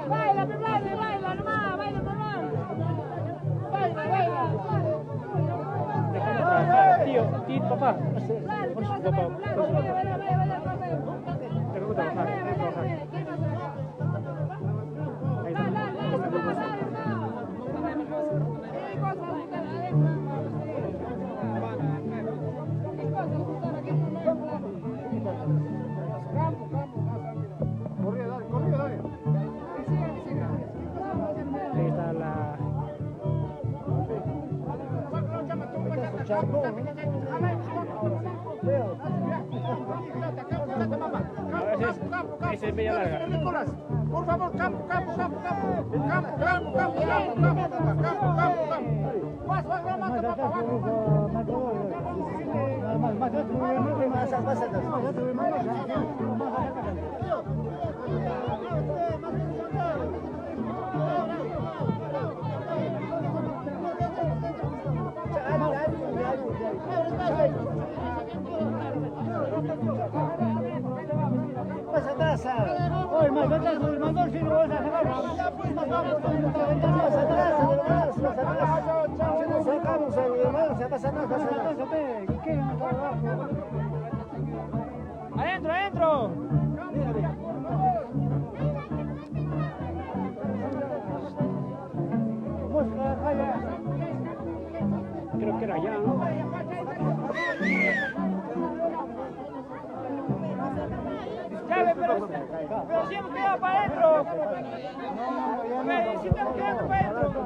Baila, baila nomás, baila nomás. Baila. Déjame trabajar, tío, papá. Por su papá. Déjame trabajar. Ahí está. Ahí está la... Ese es Bella Larga. Por favor, campo. Más atrás, hoy más atrás, si no vas a sacar. Más atrás, si no sacamos, hermano, se pasa nada. ¡Adentro! Creo que era allá, ¿no? Chale, pero si hemos quedado para adentro. Si estamos quedando para adentro.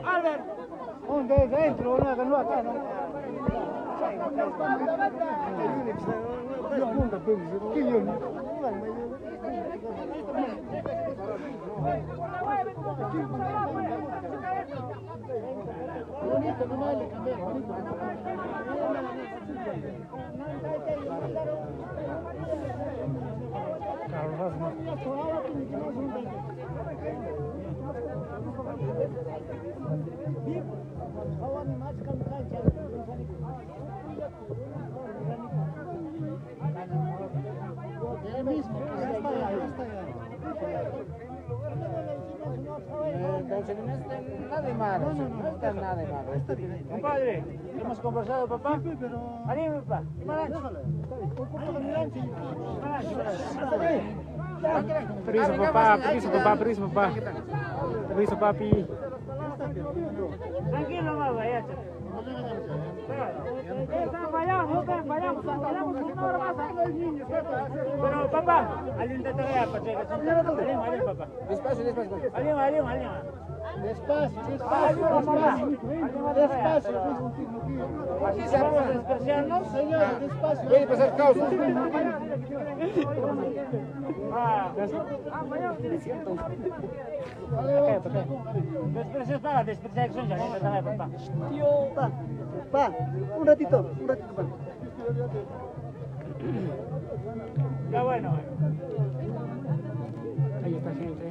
Albert. ¿Dónde? Dentro, no acá, ¿no? Entonces no está nada de malo, no está nada de malo. Está bien. Compadre, Hemos conversado, papá. anime, papá. Permiso, papi. Tranquilo nomás, vaya. Vayamos una hora más. Bueno, papá, alguien te trae para checar. Alguien, papá. Despacio. Alguien. Despacio. Aquí se vamos a Despreciarnos. Señor, despacio. Puede pasar causa. Desprecias para despreciar acción, ya no te trae, papá. Tío, pa, un ratito, pa. Ya bueno. Ahí está gente.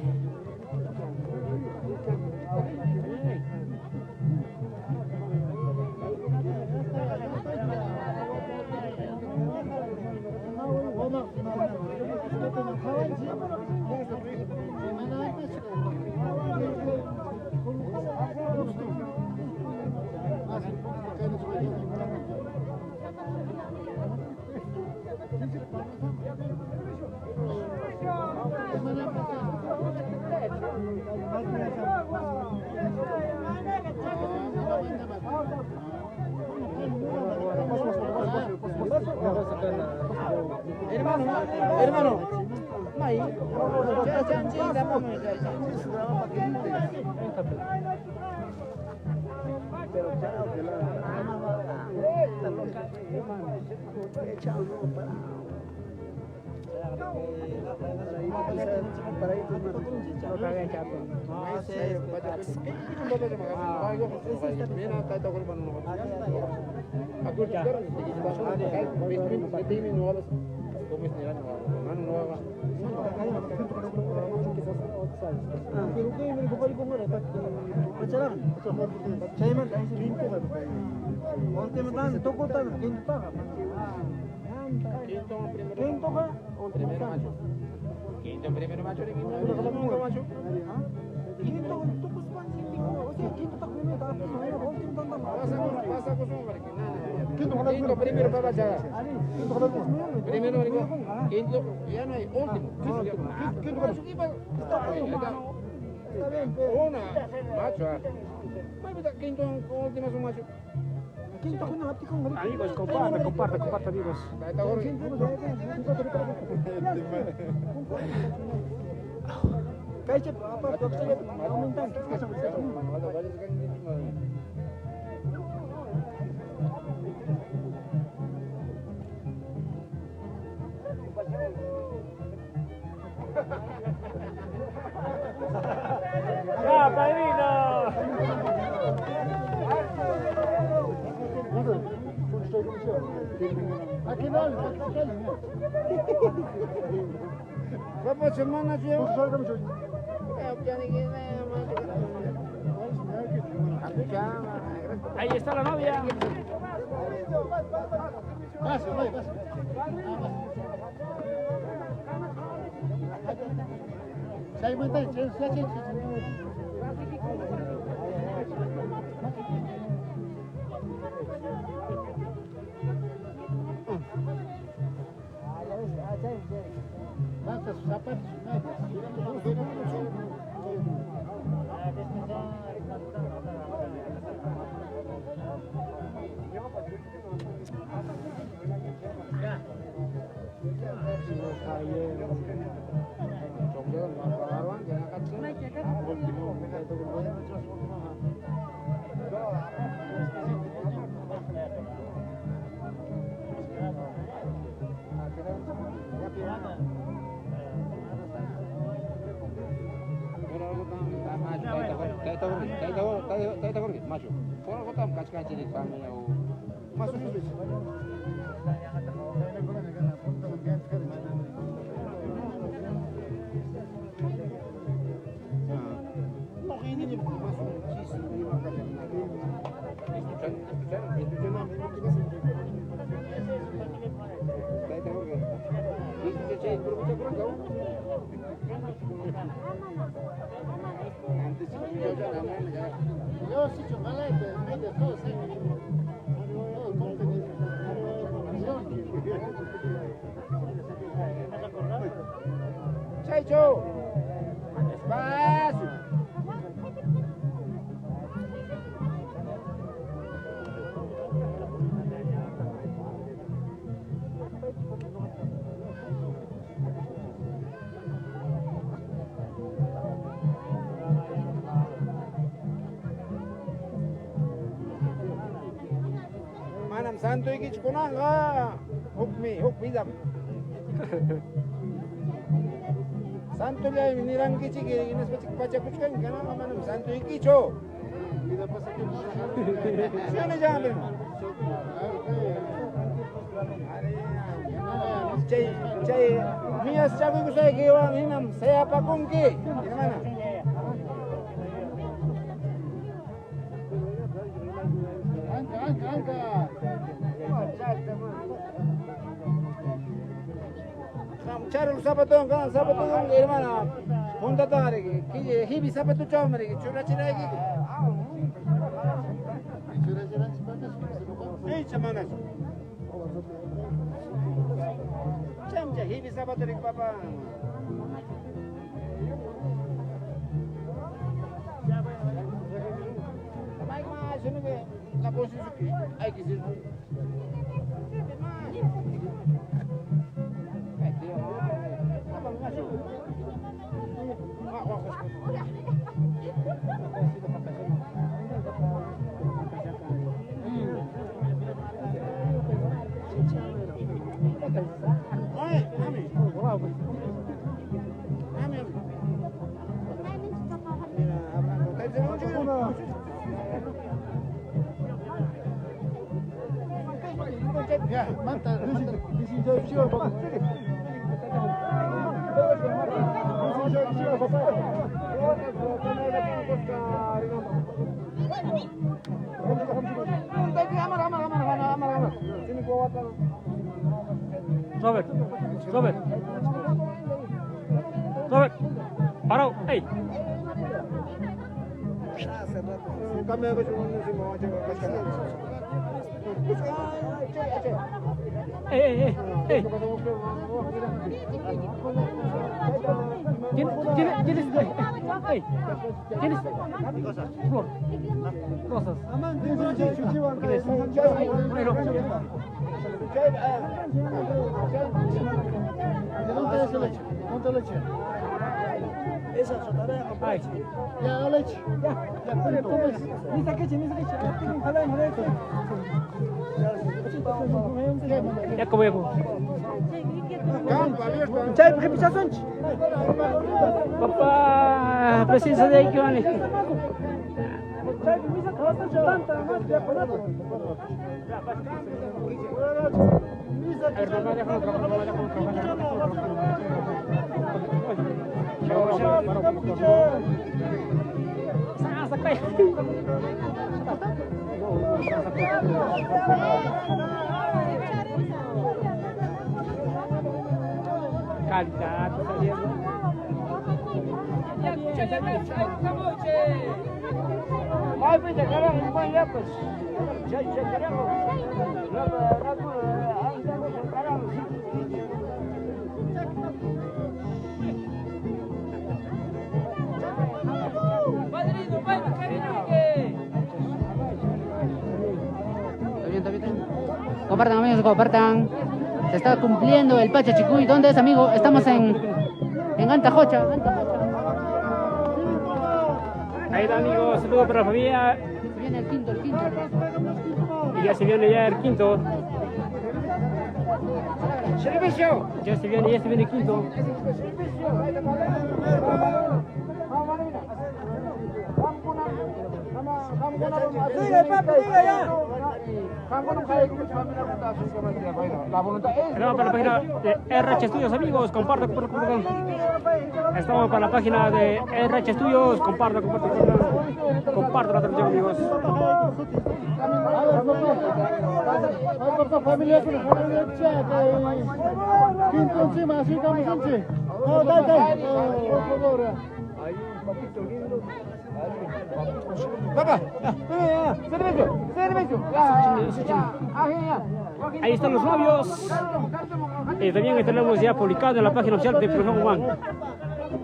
Hermano. comes ni ano, ano no. Pero kayo may gubali ko ngara tak pacaran. Saya man ay linto ka. Onte man toko tan kinto ka. Kinto ka. Primero macho. Quinto primero macho ni quinto macho. Kinto toko span hindi ko. O sea, kinto tak primero tapos may ultimo tan tan. Pasa ko sung balik na. Quinto primero pa ba siya? Kinto ka tapos mo. Primero ni ko. Quinto yan ay ultimo. Quinto ka suki ba? Está bien, pero Una macho. May bita quinto ang ultimo sung macho. kinto ko na hati ko ngari. Amigos, comparte amigos. Dahil tawag rin. Kahit siya apa kung siya kumintan. Ya, padrino. Aquí no, Berapa semana sih? Ahí está la novia. Masuk. Kalau kau tam kasih di sana ya, masuk dulu. Chaicho, despacio. Manam santo iki cukunan ka. Hukmi dam. Santo le nirang kici kiri ini seperti baca kucing karena manam santo iki cho. Siapa jangan ber. Cai mias cagu ku saya kewan hinam saya pakung ki. Di mana? Angka. Cari sapatong kan sapatong hermana punta tare ki hibi sapatu chao mare ki chura chira ki ei chamana chamja hibi sapatu rik papa baik mas sunu ke la posisi ai ki sir Ya, mantap. Di sini jauh siapa? Robert, Robert, Robert, parau, hey. Hey. ¿Tienes? Hey, ¿tienes? Flor. Rosas. Esa es otra tarea. Ay. Ya, leche. Ya. Ni saqueche. Ya comemos. Chay, ¿qué pichas son? Papá, presencia de ahí que vale. Chay, misa que vas a levanta, más de aparato. A ver, papá, déjalo calidad, saliendo. Ay, pues, carajo, pues, ya, pues. Ya queremos. Está bien. Compartan, amigos, compartan. Se está cumpliendo el Pacha Chicuy. ¿Dónde es, amigo? Estamos en Antajocha. Ahí está, amigos, saludos para la familia. Se viene el quinto. Y ya se viene ya el quinto. Servicio. Ya se viene el quinto. Sigue, papi, sigue ya. La voluntad es. Estamos para la página de RH Estudios, amigos. Compartan. Estamos para la página de RH Estudios. Compartan la transmisión, amigos. Familia quinto encima, así estamos encima. No, dale, por favor. Papá, servicio. Ahí están los novios. También tenemos ya publicado en la página oficial de Programa One.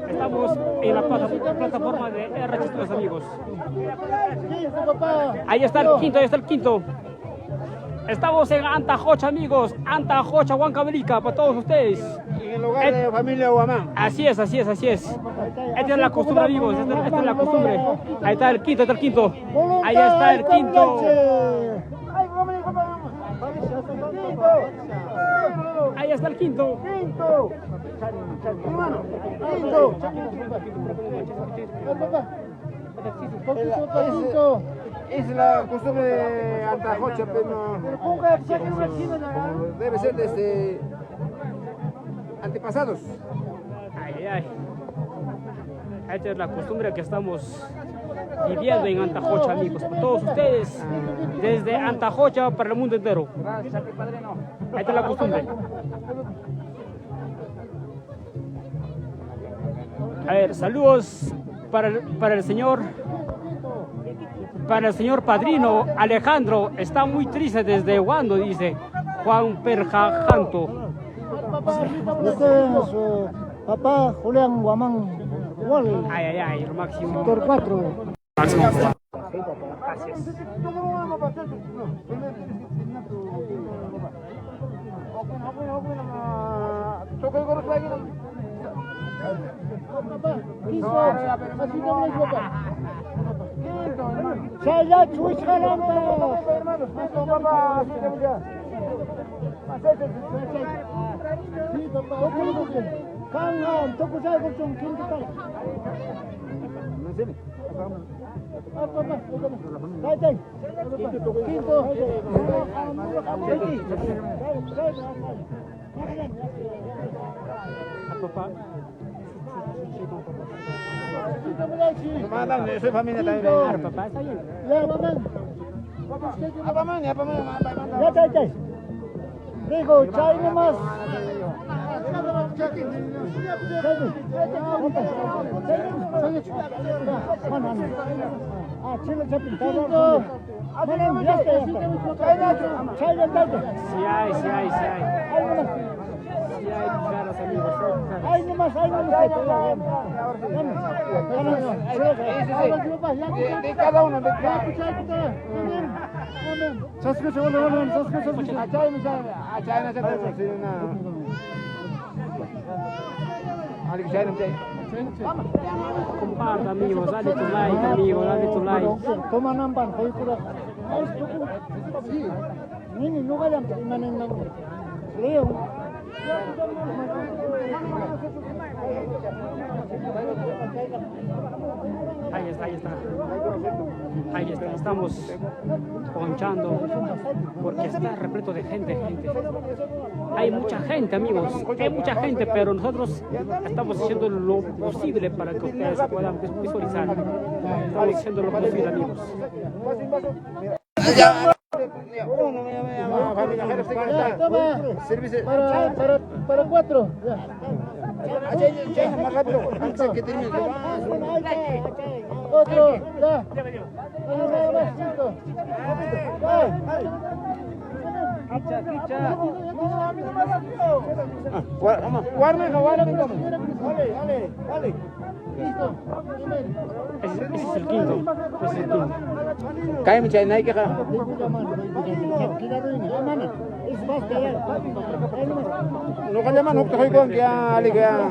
Estamos en la plataforma de RH Estudios, amigos. Ahí está el quinto. Estamos en Antajocha, amigos. Antajocha, Huancavelica, para todos ustedes. En el lugar de familia Guamán. Así es. Esta es la costumbre, amigos. Esta es la costumbre. Ahí está el quinto. Ahí está el quinto. Ahí está el quinto. Es la costumbre de Antajocha, pero debe ser desde antepasados. Ay. Esta es la costumbre que estamos viviendo en Antajocha, amigos. Para todos ustedes, desde Antajocha para el mundo entero. Esta es la costumbre. A ver, saludos para el señor padrino Alejandro. Está muy triste desde Huando, dice Juan Perjajanto. Este es papá Julián Guamán. Ay, lo máximo. Por 4. Gracias. Ya, chuicharamba. Sí, papá. Kangan, toco ya con quinto tal. Quinto. Papá. Soy familia también. Claro, papá, está bien. Ya, chay. Digo, chay nomás. Sí hay. Sí hay, claros amigos. Ay, nomás. De cada uno, de cada Comparta amigos, dale tu like amigo, dale tu like. Toma nampan, hoy pura. Nini, no vayan, imanen nang. Leo. Ahí está, estamos ponchando porque está repleto de gente. Hay mucha gente amigos, hay mucha gente, pero nosotros estamos haciendo lo posible para que ustedes puedan visualizar. Estamos haciendo lo posible amigos. Para 4. Más rápido, antes que termine. Otro, ya. Ese es el quinto. Cae mi chay, naik ka. No ka naman, hukta koy kong kaya ali kaya.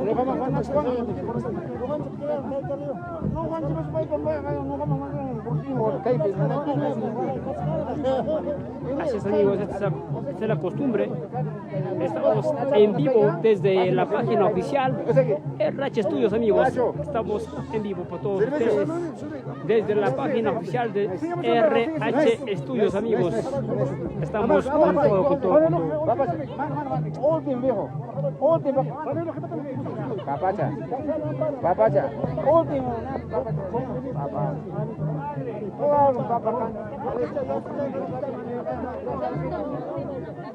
No ka makan ko. No kan sila sa ko ba, no ka makan. Así es amigos, esta es la costumbre. Estamos en vivo desde la página oficial RH Studios amigos. Estamos en vivo por todos ustedes desde la página oficial de RH Studios amigos. Estamos con todo. Último viejo. Último. Papacha. Último.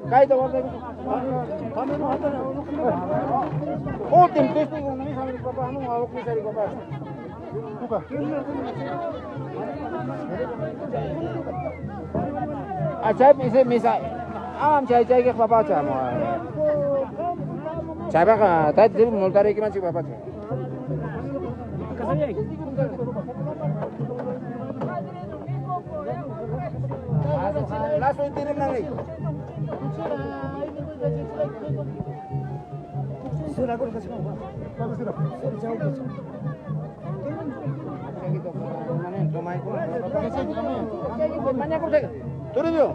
Kahit ako último testigo na misa ni papa ano hawak ni sari papa. Buka. Acha misa chay ke papa cha mo. Chay ba ka tadi multare ki man si papa cha. Lasso itirin na rin. Sira ko kasi mo. Sira. Toribio.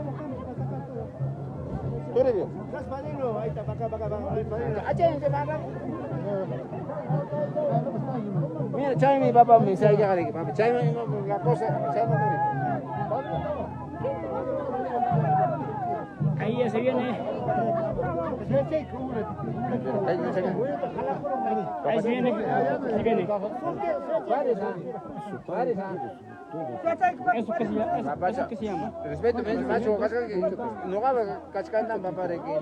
Mira, chay mi papá me sabe ya que papá chay la cosa, chay no. Ahí ya se viene. Ahí se viene. ¿Eso qué se llama? Respeto, macho, no haga cascanda para que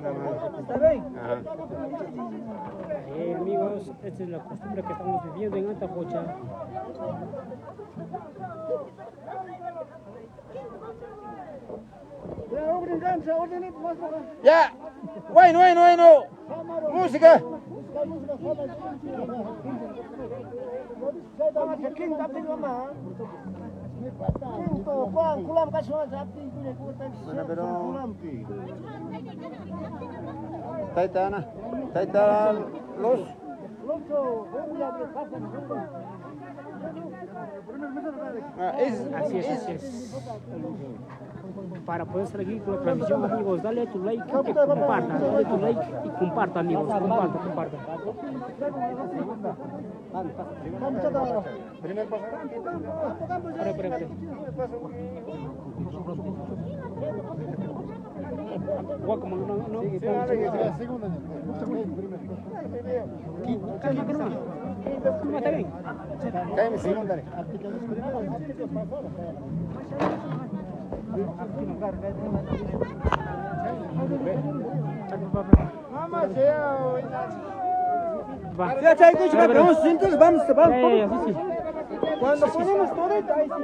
amigos, esta es la costumbre que estamos viviendo en Antajocha. Ya, bueno. Música. Taita los. Así es. Para poder seguir con la transmisión, amigos, dale tu like y comparta. Dale tu like y comparta, amigos. Comparta. Primer paso. Espera. Guacamo, no. Sí, dale, que sea segunda. No, está bien. Cállame, segunda. Dale. Mamá, Va. Ya, chay, escucha, Pero- vamos, entonces vamos. Sí. Cuando ponemos todo esto, ahí sí.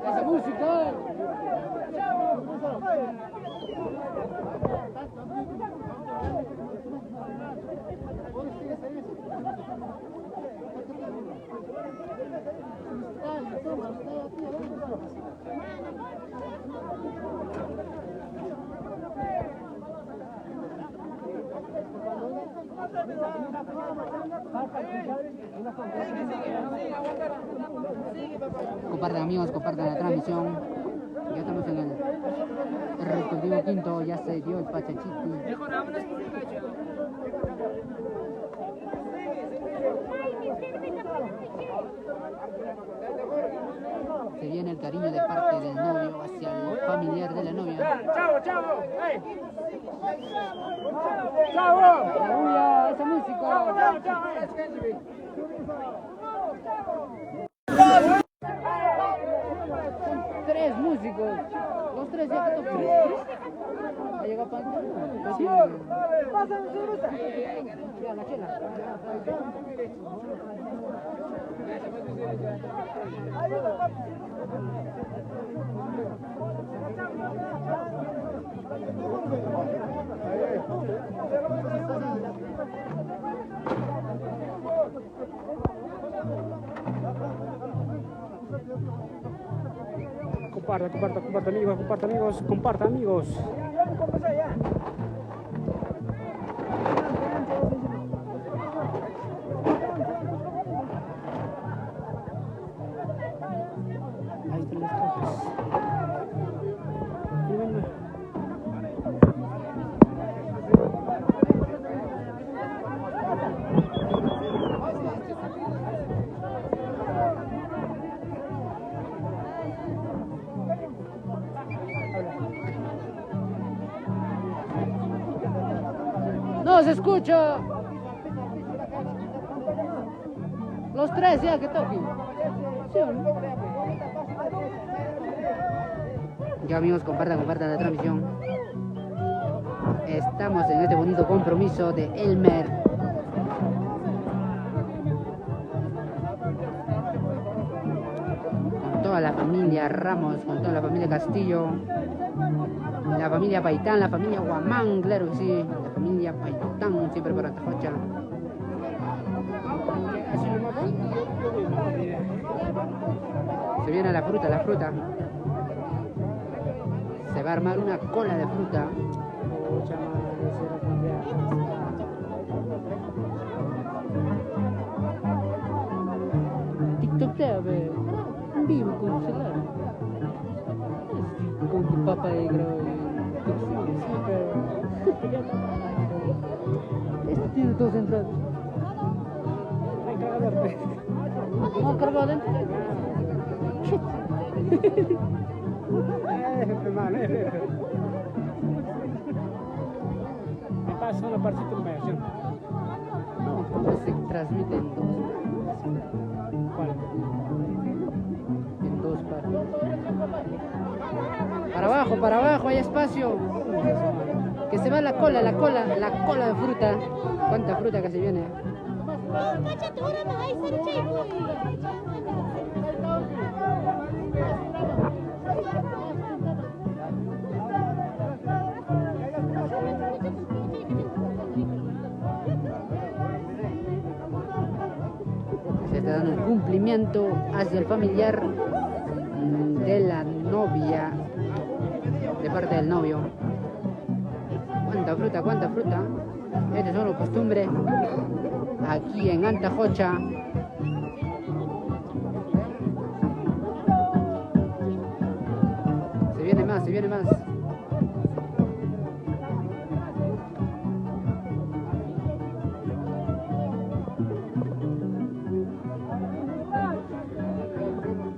Esa música. Compartan amigos, compartan la transmisión. Ya estamos en el respectivo quinto, ya se dio el Pachachiti. Se viene el cariño de parte del novio hacia el familiar de la novia. ¡Chavo! ¡Ey! ¡Uya, esa música! Tres músicos, los tres ya que tocan. ¿Ha llegado Pancho? Sí. Ya, la chela. Comparta amigos. Ahí están las cosas. ¡No se escucha! Los tres ya que toquen. ¿Sí o no? Ya amigos, compartan la transmisión. Estamos en este bonito compromiso de Elmer. Con toda la familia Ramos, con toda la familia Castillo, la familia Paitán, la familia Guamán, claro que sí, la familia Paitán, siempre para Tajocha. Se viene la fruta. Se va a armar una cola de fruta. TikTok te ve en vivo con tu celular. Con tu papá de Este tiene dos entradas. No, cargado dentro. Me pasa una partita de inversión. No, se transmite en dos. ¿Cuál? En dos partes. Para abajo, hay espacio. Que se va la cola de fruta. ¿Cuánta fruta que se viene? Se está dando un cumplimiento hacia el familiar de la novia, de parte del novio. ¿Cuánta fruta? ¿Cuánta fruta? Esta es solo costumbre aquí en Antajocha. Se viene más, se viene más.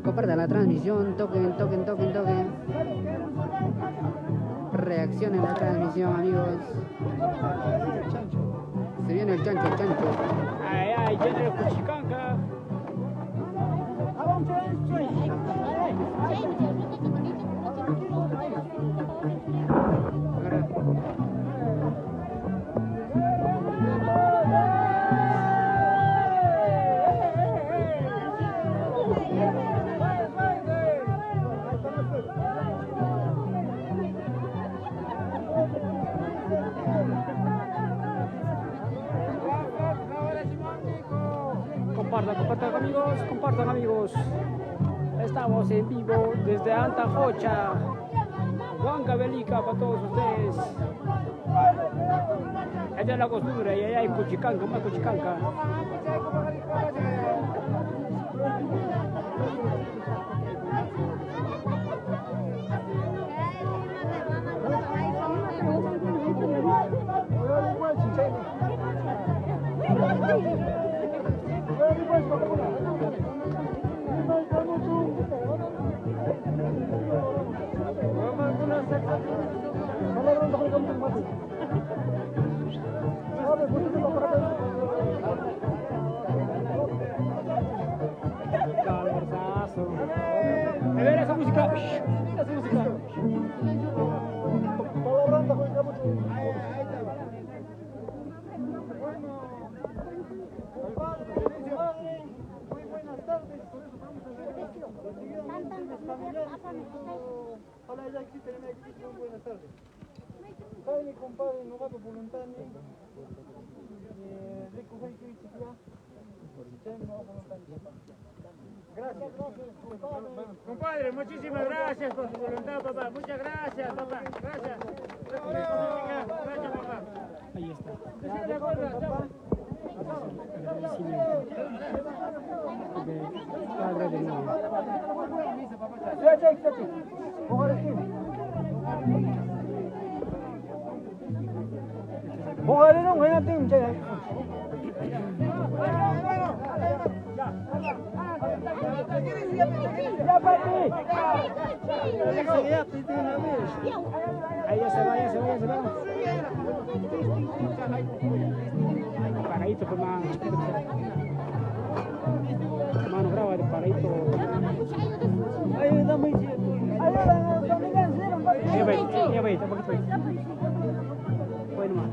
Compartan la transmisión, toquen. Reaccionen a la transmisión, amigos. Se viene el chancho, Ay, viene el Cuchicanca. Compartan amigos. Estamos en vivo desde Antajocha, Huancavelica para todos ustedes. Esta es la costumbre, y allá hay Cuchicanca, más Cuchicanca. A ver esa música. Muy buenas tardes, por eso vamos a ver. Hola, ya existe, muy buenas tardes. Sabe mi compadre, no va por voluntad, rico, gracias. Compadre, muchísimas gracias por su voluntad, papá. Muchas gracias, papá. Gracias. Gracias, papá. Ahí está. De acuerdo, chao. Padre del novio. Ahí ya se va. Paradito, pues, mano brava de paradito. Ya va, está poquito. Bueno, más.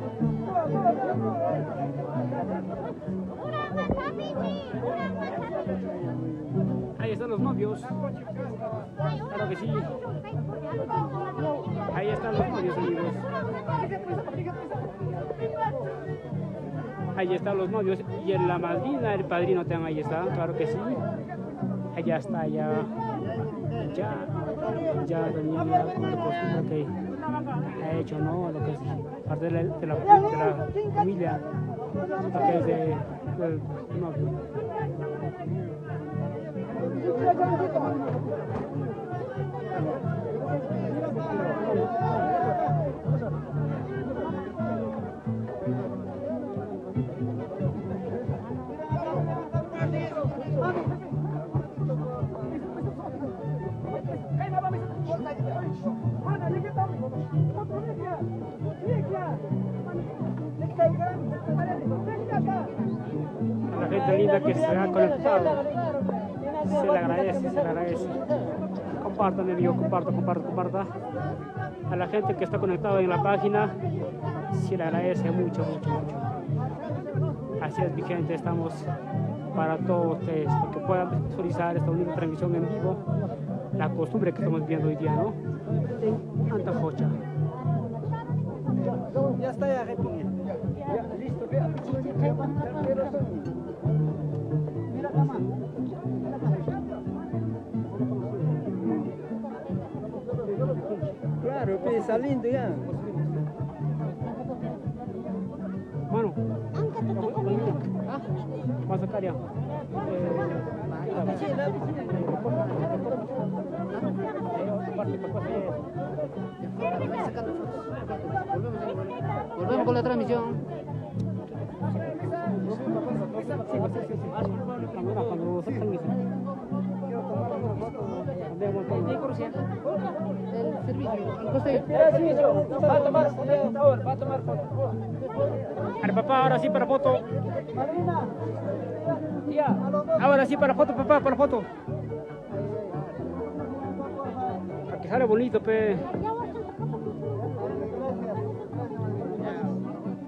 Ahí están los novios. Claro que sí. Ahí están los novios, amigos. Ahí están los novios. Y en la madrina, el padrino también ahí está. Claro que sí. Allá está, ya tenía la costumbre que ha hecho, ¿no? Lo que es parte de la familia, lo que es del novio. A la gente linda que se ha conectado, se le agradece. Compartan, amigo, comparta. A la gente que está conectada en la página, se le agradece mucho. Así es, mi gente, estamos para todos ustedes, para que puedan visualizar esta única transmisión en vivo, la costumbre que estamos viendo hoy día, ¿no? En Antajocha. Ya está, ya listo, vea. Mira, cama. saliendo ya. Mano. Vas a sacar ya. Volvemos con la transmisión. Cuando se están El servicio. Al coste. Va a tomar foto, va a tomar foto. Al papá, ahora sí para foto. Tía, Ahora sí para foto, papá, para foto. Para que sale bonito, pe.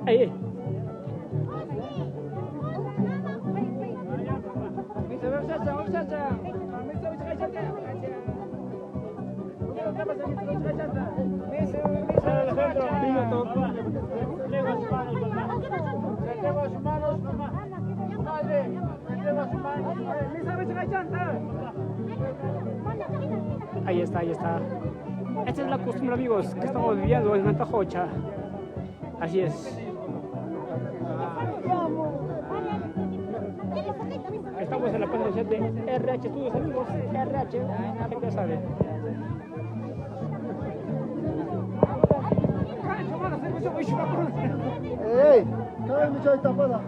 Ahí. Ahí está, ahí está. Esta es la costumbre, amigos, que estamos viviendo en Antajocha. Así es. Estamos en la página de RH Estudios, amigos. RH, la gente ya sabe. ¡Ey! ¡Cada muchacho tapada!